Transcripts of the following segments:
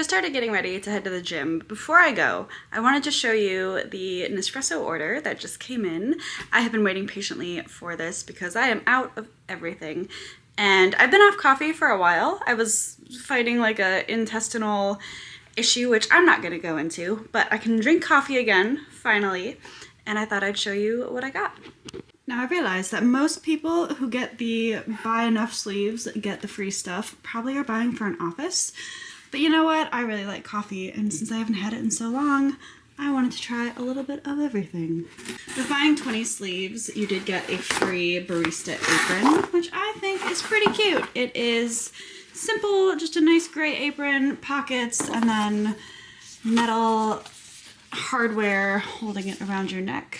Started getting ready to head to the gym. Before I go, I wanted to show you the Nespresso order that just came in. I have been waiting patiently for this because I am out of everything. And I've been off coffee for a while. I was fighting like a intestinal issue, which I'm not gonna go into, but I can drink coffee again, finally. And I thought I'd show you what I got. Now I realize that most people who get the buy enough sleeves, get the free stuff, probably are buying for an office. But you know what? I really like coffee, and since I haven't had it in so long, I wanted to try a little bit of everything. With buying 20 sleeves, you did get a free barista apron, which I think is pretty cute. It is simple, just a nice gray apron, pockets, and then metal hardware holding it around your neck.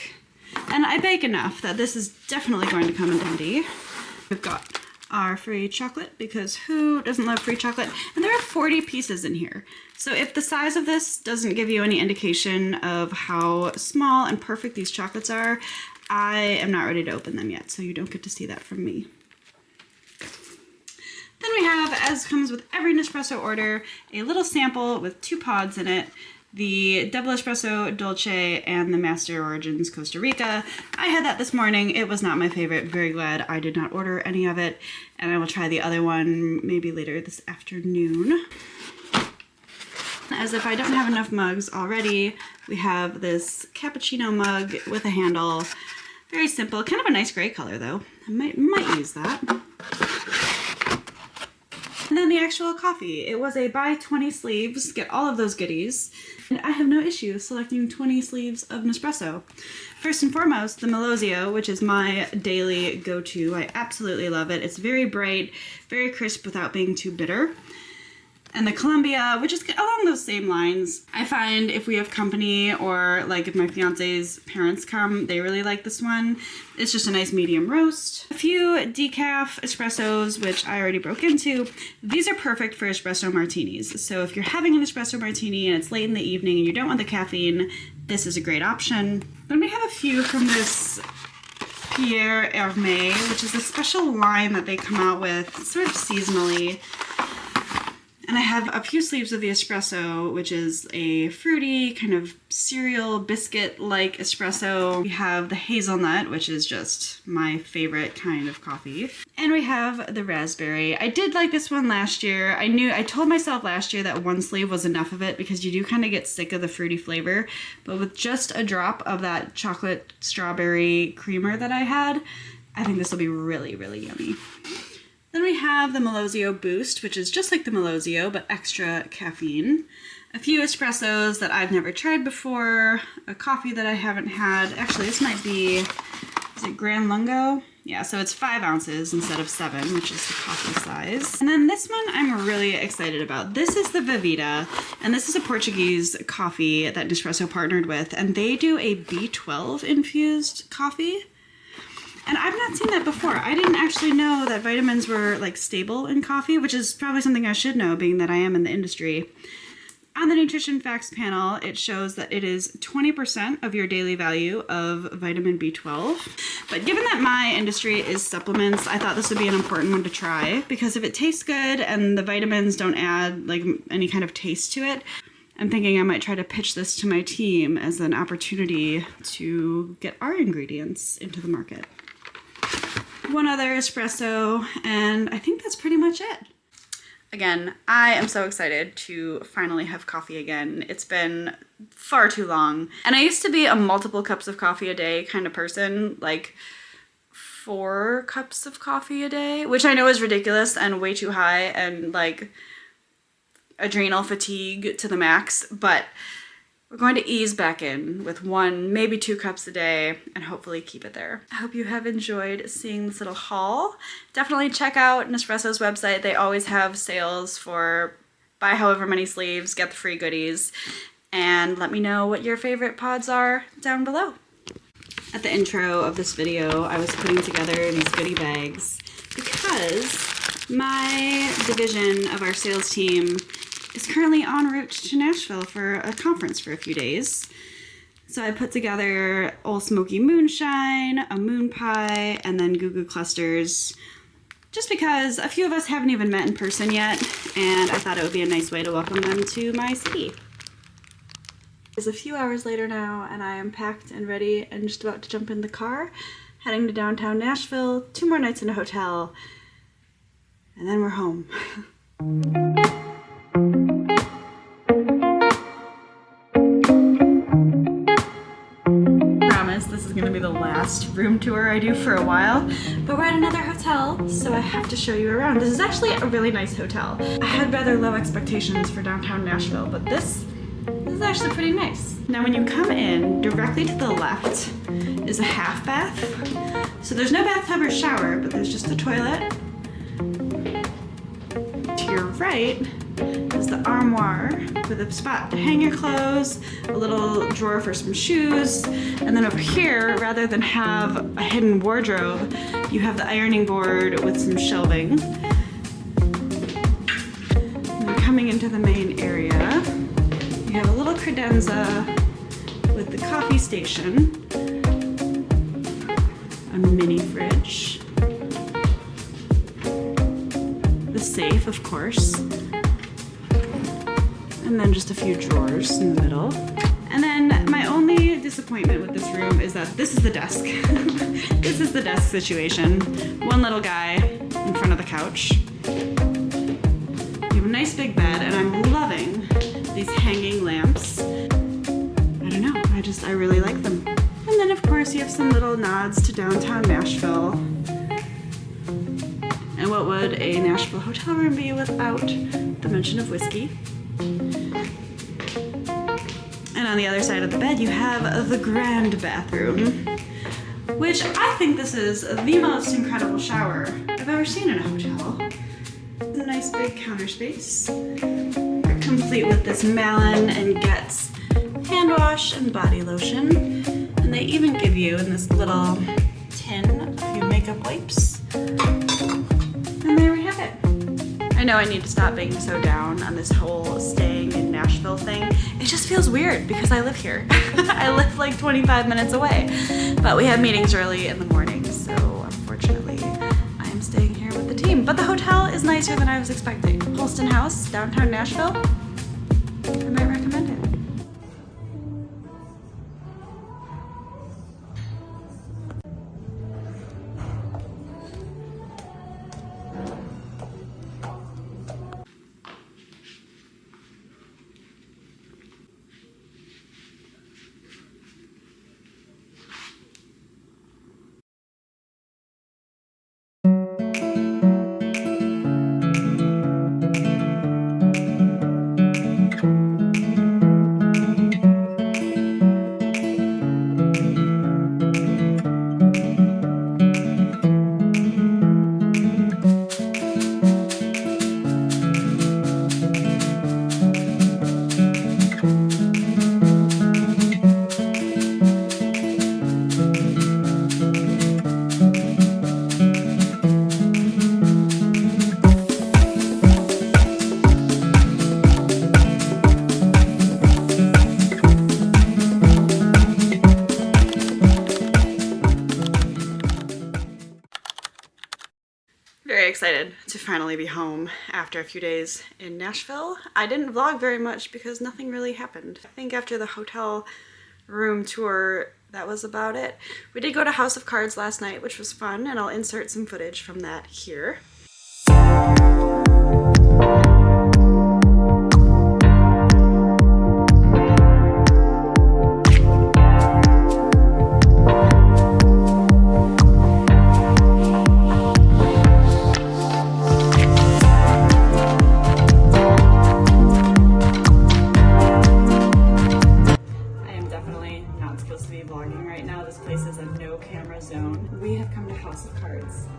And I bake enough that this is definitely going to come in handy. We've got our free chocolate, because who doesn't love free chocolate? And there are 40 pieces in here. So if the size of this doesn't give you any indication of how small and perfect these chocolates are, I am not ready to open them yet, so you don't get to see that from me. Then we have, as comes with every Nespresso order, a little sample with 2 pods in it. The Double Espresso Dolce and the Master Origins Costa Rica. I had that this morning. It was not my favorite. Very glad I did not order any of it. And I will try the other one maybe later this afternoon. As if I don't have enough mugs already, we have this cappuccino mug with a handle. Very simple. Kind of a nice gray color though. I might use that. And then the actual coffee. It was a buy 20 sleeves, get all of those goodies. And I have no issue selecting 20 sleeves of Nespresso. First and foremost, the Melozio, which is my daily go-to. I absolutely love it. It's very bright, very crisp without being too bitter. And the Columbia, which is along those same lines. I find if we have company or like if my fiance's parents come, they really like this one. It's just a nice medium roast. A few decaf espressos, which I already broke into. These are perfect for espresso martinis. So if you're having an espresso martini and it's late in the evening and you don't want the caffeine, this is a great option. Then we have a few from this Pierre Hermé, which is a special line that they come out with sort of seasonally. And I have a few sleeves of the espresso, which is a fruity kind of cereal biscuit-like espresso. We have the hazelnut, which is just my favorite kind of coffee. And we have the raspberry. I did like this one last year. I told myself last year that 1 sleeve was enough of it because you do kind of get sick of the fruity flavor. But with just a drop of that chocolate strawberry creamer that I had, I think this will be really, really yummy. Then we have the Melozio Boost, which is just like the Melozio, but extra caffeine. A few espressos that I've never tried before. A coffee that I haven't had. Actually, this might be, is it Gran Lungo? Yeah, so it's 5 ounces instead of 7, which is the coffee size. And then this one I'm really excited about. This is the Vivida, and this is a Portuguese coffee that Nespresso partnered with, and they do a B12 infused coffee. And I've not seen that before. I didn't actually know that vitamins were like stable in coffee, which is probably something I should know being that I am in the industry. On the nutrition facts panel, it shows that it is 20% of your daily value of vitamin B12. But given that my industry is supplements, I thought this would be an important one to try because if it tastes good and the vitamins don't add like any kind of taste to it, I'm thinking I might try to pitch this to my team as an opportunity to get our ingredients into the market. One other espresso, and I think that's pretty much it. Again, I am so excited to finally have coffee again. It's been far too long. And I used to be a multiple cups of coffee a day kind of person, like 4 cups of coffee a day, which I know is ridiculous and way too high and like adrenal fatigue to the max, but we're going to ease back in with 1, maybe 2 cups a day and hopefully keep it there. I hope you have enjoyed seeing this little haul. Definitely check out Nespresso's website. They always have sales for buy however many sleeves, get the free goodies. and let me know what your favorite pods are down below. At the intro of this video, I was putting together these goodie bags because my division of our sales team is currently en route to Nashville for a conference for a few days. So I put together Old Smoky Moonshine, a moon pie, and then Goo Goo clusters, just because a few of us haven't even met in person yet, and I thought it would be a nice way to welcome them to my city. It's a few hours later now, and I am packed and ready and just about to jump in the car, heading to downtown Nashville, 2 more nights in a hotel, and then we're home. This is going to be the last room tour I do for a while, but we're at another hotel, so I have to show you around. This is actually a really nice hotel. I had rather low expectations for downtown Nashville, but this is actually pretty nice. Now when you come in, directly to the left is a half bath. So there's no bathtub or shower, but there's just the toilet. To your right is the armoire with a spot to hang your clothes, a little drawer for some shoes, and then over here, rather than have a hidden wardrobe, you have the ironing board with some shelving. And then coming into the main area, you have a little credenza with the coffee station, a mini fridge, the safe, of course, and then just a few drawers in the middle. And then my only disappointment with this room is that this is the desk. This is the desk situation. One little guy in front of the couch. You have a nice big bed, and I'm loving these hanging lamps. I don't know, I really like them. And then of course you have some little nods to downtown Nashville. And what would a Nashville hotel room be without the mention of whiskey? And on the other side of the bed, you have the grand bathroom, which I think this is the most incredible shower I've ever seen in a hotel. A nice big counter space, complete with this Malin and Getz hand wash and body lotion. And they even give you in this little tin a few makeup wipes. And there we have it. I know I need to stop being so down on this whole staying in Nashville thing. It just feels weird because I live here. I live like 25 minutes away, but we have meetings early in the morning, so unfortunately I am staying here with the team. But the hotel is nicer than I was expecting. Holston House, downtown Nashville. I might recommend it. Very excited to finally be home after a few days in Nashville. I didn't vlog very much because nothing really happened. I think after the hotel room tour, that was about it. We did go to House of Cards last night, which was fun, and I'll insert some footage from that here.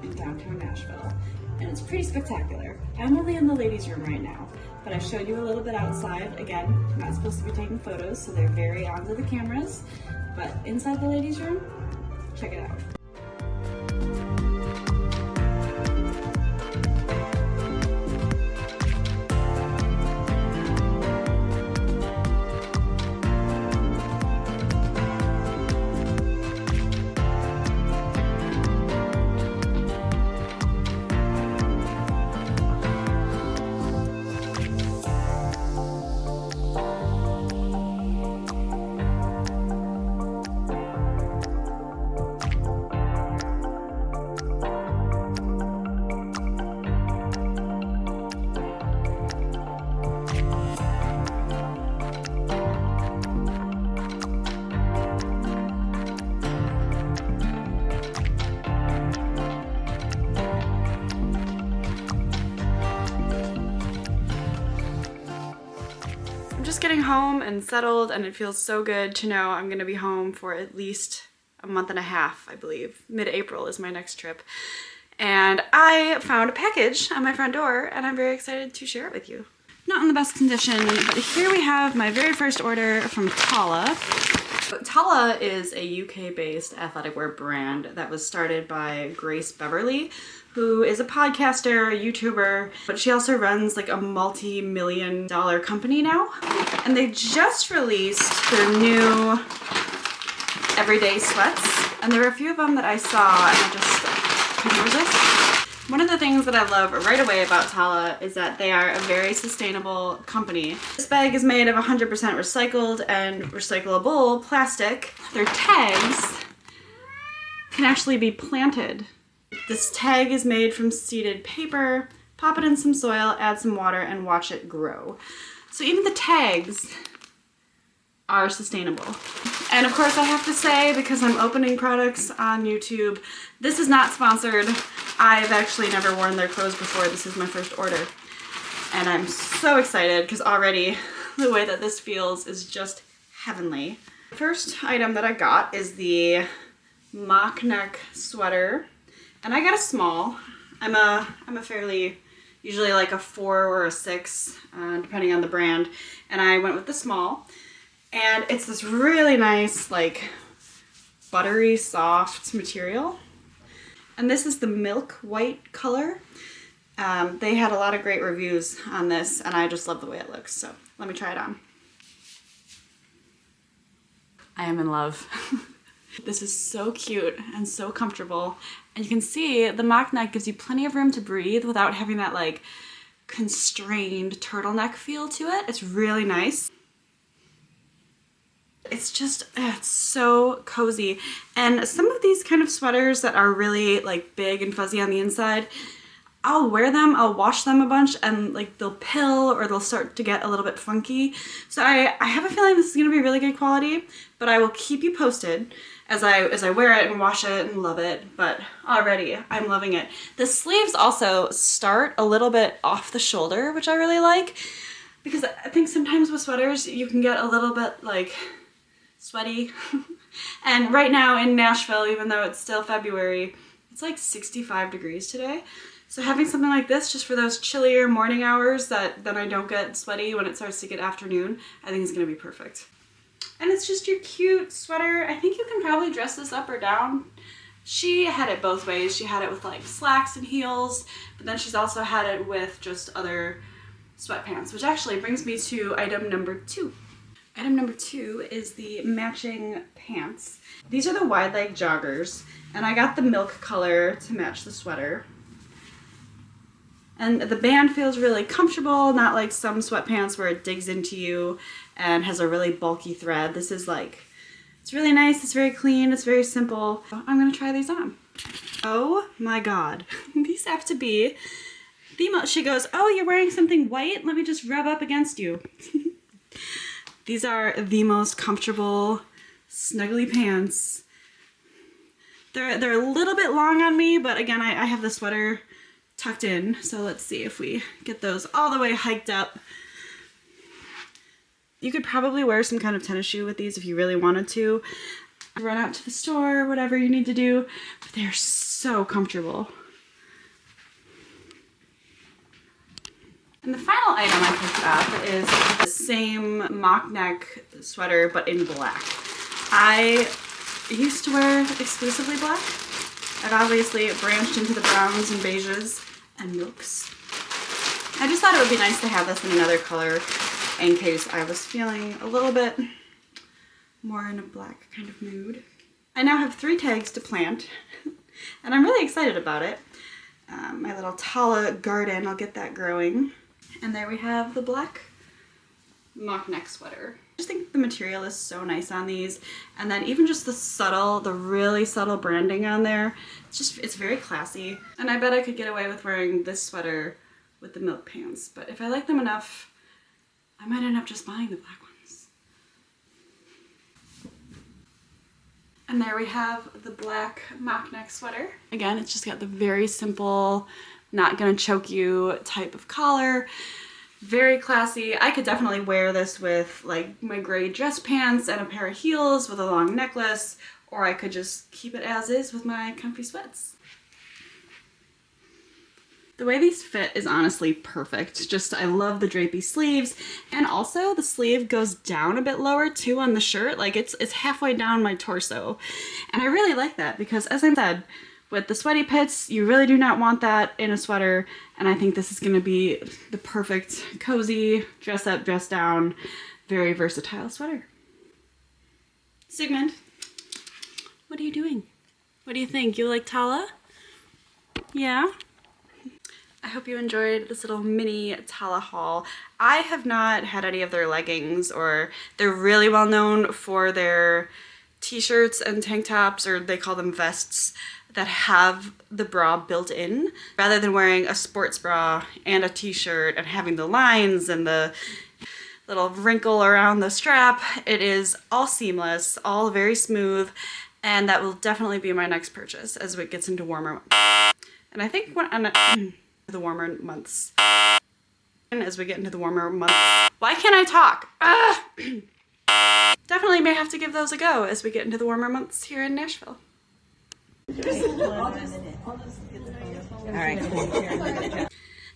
In downtown Nashville, and it's pretty spectacular. I'm only in the ladies' room right now, but I showed you a little bit outside. Again, I'm not supposed to be taking photos, so they're very onto the cameras. But inside the ladies' room, check it out. Just getting home and settled, and it feels so good to know I'm gonna be home for at least a month and a half, I believe. Mid-April is my next trip. And I found a package on my front door, and I'm very excited to share it with you. Not in the best condition, but here we have my very first order from Tala. Tala is a UK-based athletic wear brand that was started by Grace Beverly, who is a podcaster, a YouTuber, but she also runs like a multi-million-dollar company now. And they just released their new everyday sweats. And there were a few of them that I saw and I just couldn't resist. One of the things that I love right away about Tala is that they are a very sustainable company. This bag is made of 100% recycled and recyclable plastic. Their tags can actually be planted. This tag is made from seeded paper. Pop it in some soil, add some water, and watch it grow. So even the tags are sustainable. And of course I have to say, because I'm opening products on YouTube, this is not sponsored. I've actually never worn their clothes before. This is my first order. And I'm so excited because already the way that this feels is just heavenly. The first item that I got is the mock neck sweater. And I got a small. I'm a fairly, usually like a 4 or a 6, depending on the brand. And I went with the small. And it's this really nice, like, buttery, soft material. And this is the milk white color. They had a lot of great reviews on this, and I just love the way it looks. So let me try it on. I am in love. This is so cute and so comfortable. And you can see the mock neck gives you plenty of room to breathe without having that like constrained turtleneck feel to it. It's really nice. It's just, it's so cozy. And some of these kind of sweaters that are really like big and fuzzy on the inside, I'll wear them, I'll wash them a bunch, and like they'll pill or they'll start to get a little bit funky. So I have a feeling this is gonna be really good quality, but I will keep you posted as I wear it and wash it and love it. But already I'm loving it. The sleeves also start a little bit off the shoulder, which I really like, because I think sometimes with sweaters you can get a little bit like sweaty. And right now in Nashville, even though it's still February, it's like 65 degrees today. So having something like this just for those chillier morning hours that then I don't get sweaty when it starts to get afternoon, I think is gonna be perfect. And it's just your cute sweater. I think you can probably dress this up or down. She had it both ways. She had it with like slacks and heels, but then she's also had it with just other sweatpants, which actually brings me to item number 2. Item number 2 is the matching pants. These are the wide leg joggers, and I got the milk color to match the sweater. And the band feels really comfortable, not like some sweatpants where it digs into you and has a really bulky thread. This is like, it's really nice, it's very clean, it's very simple. I'm gonna try these on. Oh my God, these have to be the most, she goes, oh, you're wearing something white? Let me just rub up against you. These are the most comfortable, snuggly pants. They're a little bit long on me, but again, I have the sweater tucked in, so let's see if we get those all the way hiked up. You could probably wear some kind of tennis shoe with these if you really wanted to. Run out to the store, whatever you need to do, but they're so comfortable. And the final item I picked up is the same mock neck sweater, but in black. I used to wear exclusively black. I've obviously branched into the browns and beiges and milks. I just thought it would be nice to have this in another color in case I was feeling a little bit more in a black kind of mood. I now have 3 tags to plant, and I'm really excited about it. My little Tala garden, I'll get that growing. And there we have the black mock neck sweater. I just think the material is so nice on these, and then even just the really subtle branding on there, it's very classy. And I bet I could get away with wearing this sweater with the milk pants, but if I like them enough, I might end up just buying the black ones. And there we have the black mock neck sweater. Again, it's just got the very simple, not gonna choke you type of collar. Very classy. I could definitely wear this with like my gray dress pants and a pair of heels with a long necklace, or I could just keep it as is with my comfy sweats. The way these fit is honestly perfect. Just, I love the drapey sleeves, and also the sleeve goes down a bit lower too on the shirt. Like it's halfway down my torso. And I really like that because, as I said, with the sweaty pits, you really do not want that in a sweater, and I think this is gonna be the perfect cozy, dress up, dress down, very versatile sweater. Sigmund, what are you doing? What do you think? You like Tala? Yeah? I hope you enjoyed this little mini Tala haul. I have not had any of their leggings, or they're really well known for their t-shirts and tank tops, or they call them vests, that have the bra built in, rather than wearing a sports bra and a t-shirt and having the lines and the little wrinkle around the strap. It is all seamless, all very smooth, and that will definitely be my next purchase as it gets into warmer months. And I think the warmer months. And as we get into the warmer months. Why can't I talk? Definitely may have to give those a go as we get into the warmer months here in Nashville.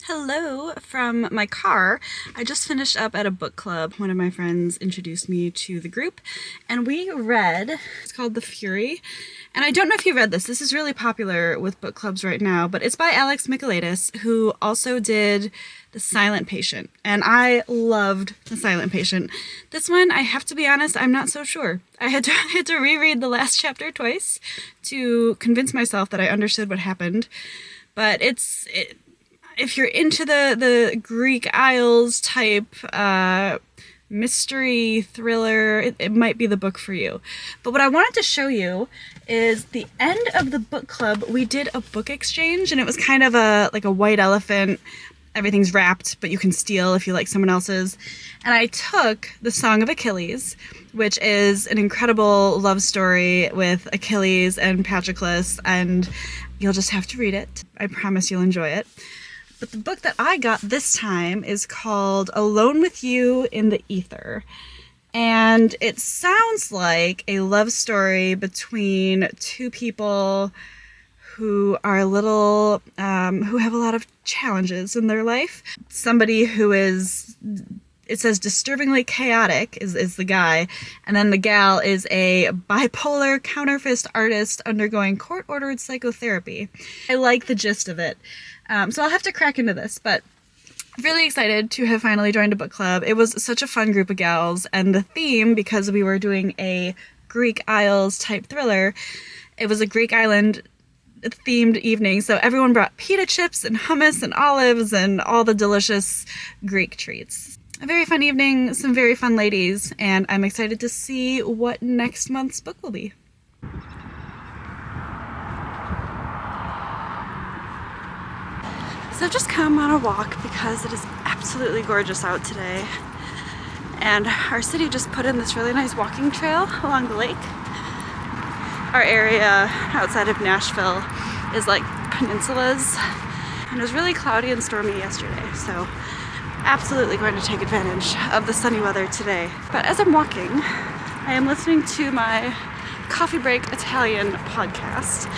Hello from my car. I just finished up at a book club. One of my friends introduced me to the group, and we read, it's called The Fury. And I don't know if you read this. This is really popular with book clubs right now, but it's by Alex Michaelides, who also did The Silent Patient. And I loved The Silent Patient. This one, I have to be honest, I'm not so sure. I had to reread the last chapter twice to convince myself that I understood what happened. But if you're into the Greek Isles type mystery thriller, it might be the book for you. But what I wanted to show you is the end of the book club. We did a book exchange, and it was kind of like a white elephant. Everything's wrapped, but you can steal if you like someone else's. And I took The Song of Achilles, which is an incredible love story with Achilles and Patroclus, and you'll just have to read it. I promise you'll enjoy it. But the book that I got this time is called Alone with You in the Ether. And it sounds like a love story between two people who are who have a lot of challenges in their life. Somebody who is, it says disturbingly chaotic is the guy, and then the gal is a bipolar counterfeit artist undergoing court-ordered psychotherapy. I like the gist of it. So I'll have to crack into this, but really excited to have finally joined a book club. It was such a fun group of gals, and the theme, because we were doing a Greek Isles type thriller, it was a Greek island themed evening, so everyone brought pita chips and hummus and olives and all the delicious Greek treats. A very fun evening, some very fun ladies, and I'm excited to see what next month's book will be. So I've just come on a walk because it is absolutely gorgeous out today, and our city just put in this really nice walking trail along the lake. Our area outside of Nashville is like peninsulas, and it was really cloudy and stormy yesterday, so absolutely going to take advantage of the sunny weather today. But as I'm walking, I am listening to my Coffee Break Italian podcast.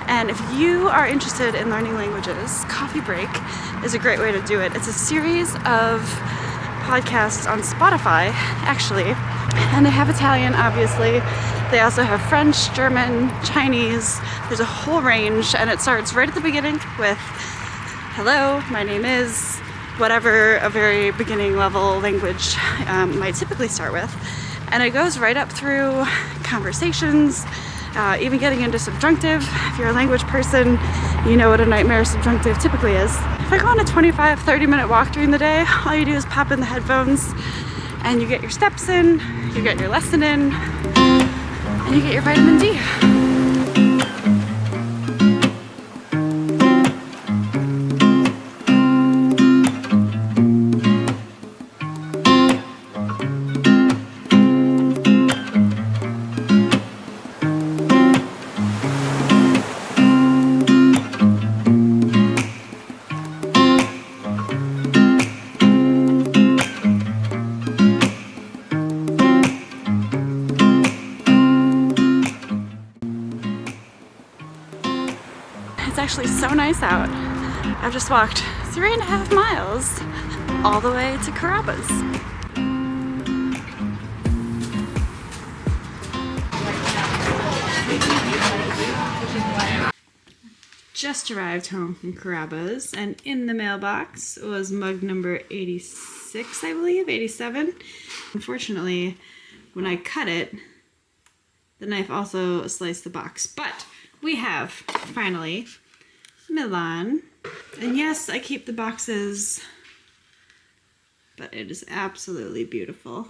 And if you are interested in learning languages, Coffee Break is a great way to do it. It's a series of podcasts on Spotify, actually. And they have Italian, obviously. They also have French, German, Chinese. There's a whole range, and it starts right at the beginning with, hello, my name is, whatever a very beginning level language might typically start with. And it goes right up through conversations, even getting into subjunctive. If you're a language person, you know what a nightmare subjunctive typically is. If I go on a 25-30 minute walk during the day, all you do is pop in the headphones and you get your steps in, you get your lesson in, and you get your vitamin D. It's actually so nice out. I've just walked 3.5 miles all the way to Carrabba's. Just arrived home from Carrabba's, and in the mailbox was mug number 86, I believe, 87. Unfortunately, when I cut it, the knife also sliced the box. But we have, finally, Milan. And yes, I keep the boxes, but it is absolutely beautiful.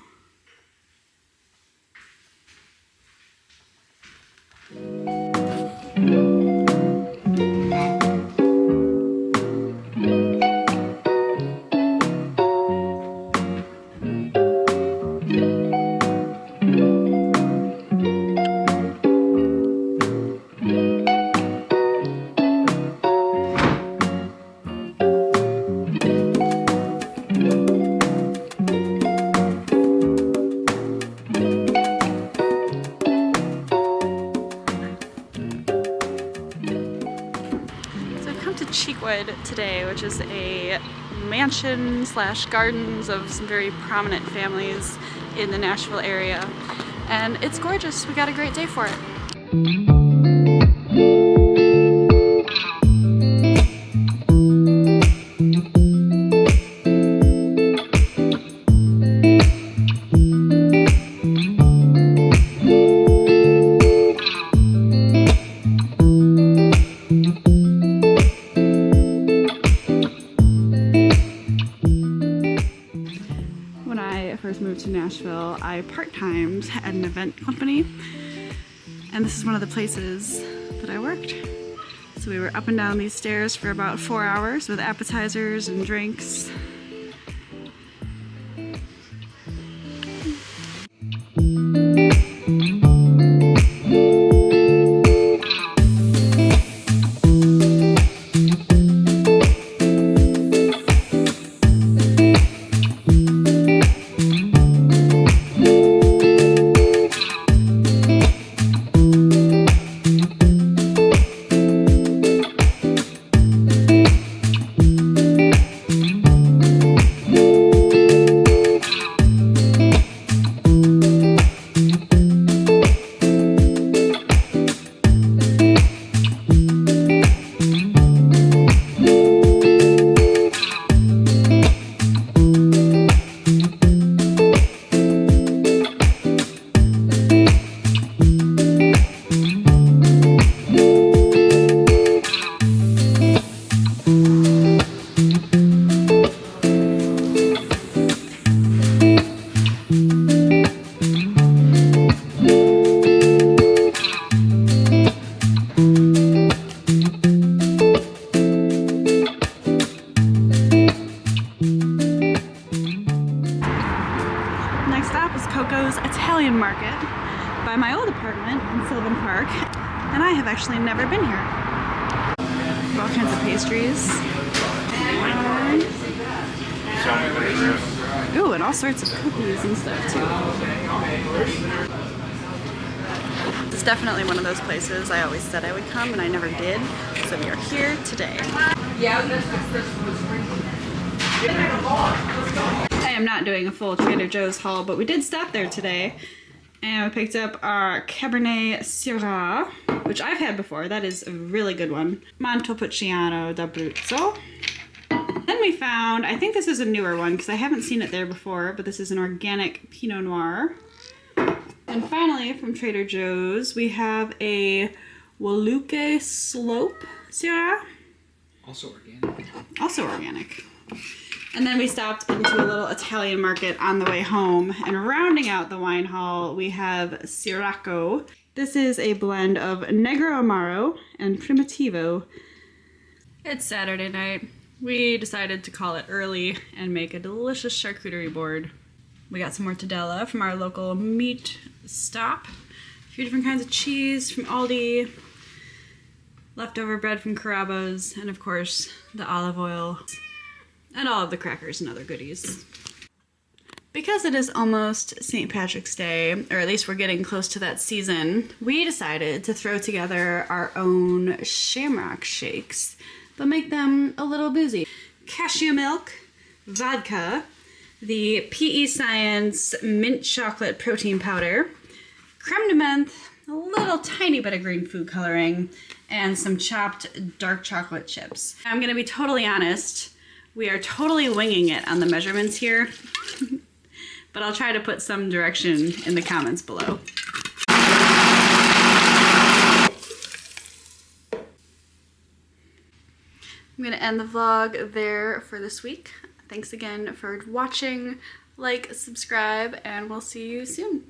Cheekwood today, which is a mansion slash gardens of some very prominent families in the Nashville area, and it's gorgeous. We got a great day for it. Moved to Nashville, I part-timed at an event company, and this is one of the places that I worked. So we were up and down these stairs for about 4 hours with appetizers and drinks. Italian market by my old apartment in Sylvan Park, and I have actually never been here. All kinds of pastries. Ooh, and all sorts of cookies and stuff too. is definitely one of those places I always said I would come and I never did. So we are here today. I am not doing a full Trader Joe's haul, but we did stop there today. And we picked up our Cabernet Syrah, which I've had before. That is a really good one. Montepulciano d'Abruzzo. Then we found, I think this is a newer one because I haven't seen it there before, but this is an organic Pinot Noir. And finally, from Trader Joe's, we have a Waluke Slope Syrah. Also organic. Also organic. And then we stopped into a little Italian market on the way home. And rounding out the wine haul, we have Sirocco. This is a blend of Negro Amaro and Primitivo. It's Saturday night. We decided to call it early and make a delicious charcuterie board. We got some mortadella from our local meat stop. A few different kinds of cheese from Aldi. Leftover bread from Carrabba's. And of course, the olive oil. And all of the crackers and other goodies. Because it is almost St. Patrick's Day, or at least we're getting close to that season, we decided to throw together our own shamrock shakes, but make them a little boozy. Cashew milk, vodka, the PE Science mint chocolate protein powder, creme de menthe, a little tiny bit of green food coloring, and some chopped dark chocolate chips. I'm gonna be totally honest, we are totally winging it on the measurements here, but I'll try to put some direction in the comments below. I'm gonna end the vlog there for this week. Thanks again for watching, like, subscribe, and we'll see you soon.